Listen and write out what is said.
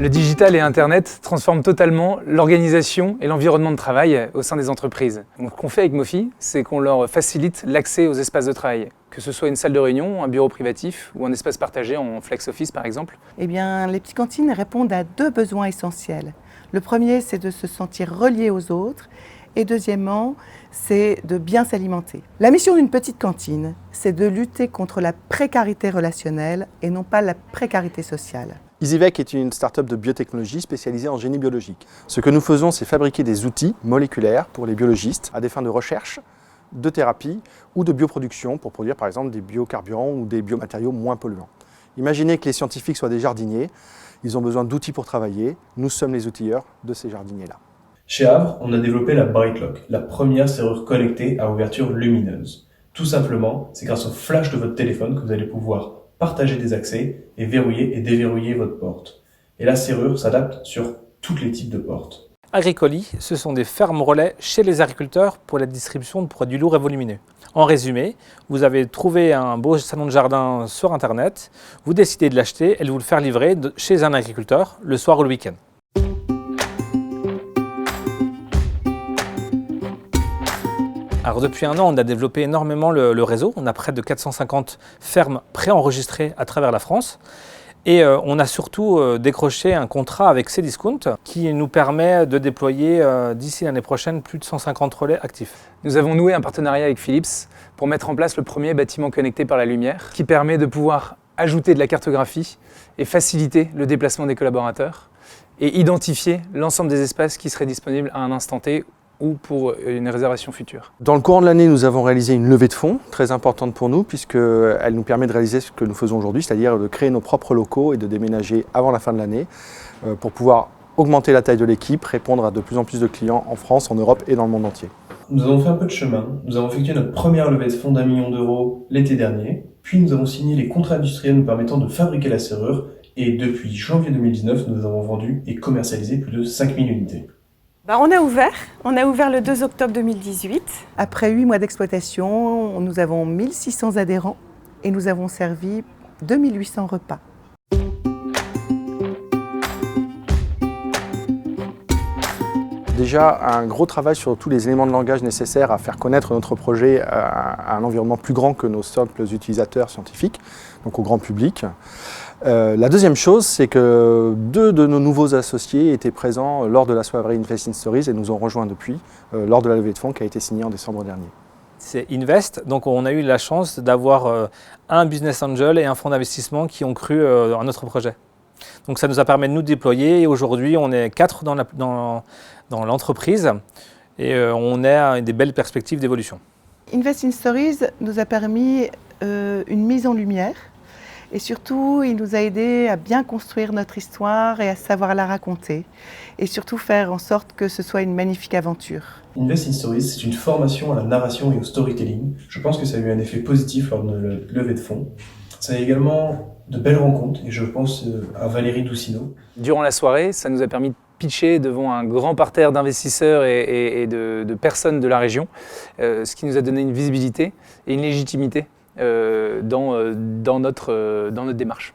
Le digital et Internet transforment totalement l'organisation et l'environnement de travail au sein des entreprises. Donc, ce qu'on fait avec Mofi, c'est qu'on leur facilite l'accès aux espaces de travail, que ce soit une salle de réunion, un bureau privatif ou un espace partagé en flex office par exemple. Eh bien, les petites cantines répondent à deux besoins essentiels. Le premier, c'est de se sentir relié aux autres et deuxièmement, c'est de bien s'alimenter. La mission d'une petite cantine, c'est de lutter contre la précarité relationnelle et non pas la précarité sociale. EasyVec est une start-up de biotechnologie spécialisée en génie biologique. Ce que nous faisons, c'est fabriquer des outils moléculaires pour les biologistes à des fins de recherche, de thérapie ou de bioproduction pour produire par exemple des biocarburants ou des biomatériaux moins polluants. Imaginez que les scientifiques soient des jardiniers, ils ont besoin d'outils pour travailler, nous sommes les outilleurs de ces jardiniers-là. Chez Havre, on a développé la BrightLock, la première serrure connectée à ouverture lumineuse. Tout simplement, c'est grâce au flash de votre téléphone que vous allez pouvoir partager des accès et verrouiller et déverrouiller votre porte. Et la serrure s'adapte sur tous les types de portes. Agricoli, ce sont des fermes relais chez les agriculteurs pour la distribution de produits lourds et volumineux. En résumé, vous avez trouvé un beau salon de jardin sur Internet, vous décidez de l'acheter et de vous le faire livrer chez un agriculteur le soir ou le week-end. Alors depuis un an, on a développé énormément le réseau. On a près de 450 fermes préenregistrées à travers la France. Et on a surtout décroché un contrat avec Cdiscount qui nous permet de déployer d'ici l'année prochaine plus de 150 relais actifs. Nous avons noué un partenariat avec Philips pour mettre en place le premier bâtiment connecté par la lumière qui permet de pouvoir ajouter de la cartographie et faciliter le déplacement des collaborateurs et identifier l'ensemble des espaces qui seraient disponibles à un instant T ou pour une réservation future. Dans le courant de l'année, nous avons réalisé une levée de fonds très importante pour nous puisqu'elle nous permet de réaliser ce que nous faisons aujourd'hui, c'est-à-dire de créer nos propres locaux et de déménager avant la fin de l'année pour pouvoir augmenter la taille de l'équipe, répondre à de plus en plus de clients en France, en Europe et dans le monde entier. Nous avons fait un peu de chemin, nous avons effectué notre première levée de fonds d'1 million d'euros l'été dernier, puis nous avons signé les contrats industriels nous permettant de fabriquer la serrure et depuis janvier 2019, nous avons vendu et commercialisé plus de 5000 unités. On a ouvert le 2 octobre 2018. Après 8 mois d'exploitation, nous avons 1600 adhérents et nous avons servi 2800 repas. Déjà, un gros travail sur tous les éléments de langage nécessaires à faire connaître notre projet à un environnement plus grand que nos simples utilisateurs scientifiques, donc au grand public. La deuxième chose, c'est que 2 de nos nouveaux associés étaient présents lors de la soirée Invest in Stories et nous ont rejoints depuis lors de la levée de fonds qui a été signée en décembre dernier. C'est Invest, donc on a eu la chance d'avoir un business angel et un fonds d'investissement qui ont cru en notre projet. Donc ça nous a permis de nous déployer et aujourd'hui on est 4 dans l'entreprise et on a des belles perspectives d'évolution. Invest in Stories nous a permis une mise en lumière et surtout il nous a aidé à bien construire notre histoire et à savoir la raconter et surtout faire en sorte que ce soit une magnifique aventure. Invest in Stories, c'est une formation à la narration et au storytelling. Je pense que ça a eu un effet positif lors de la levée de fonds. Ça a également de belles rencontres et je pense à Valérie Doucineau. Durant la soirée, ça nous a permis de pitcher devant un grand parterre d'investisseurs et de personnes de la région, ce qui nous a donné une visibilité et une légitimité dans notre démarche.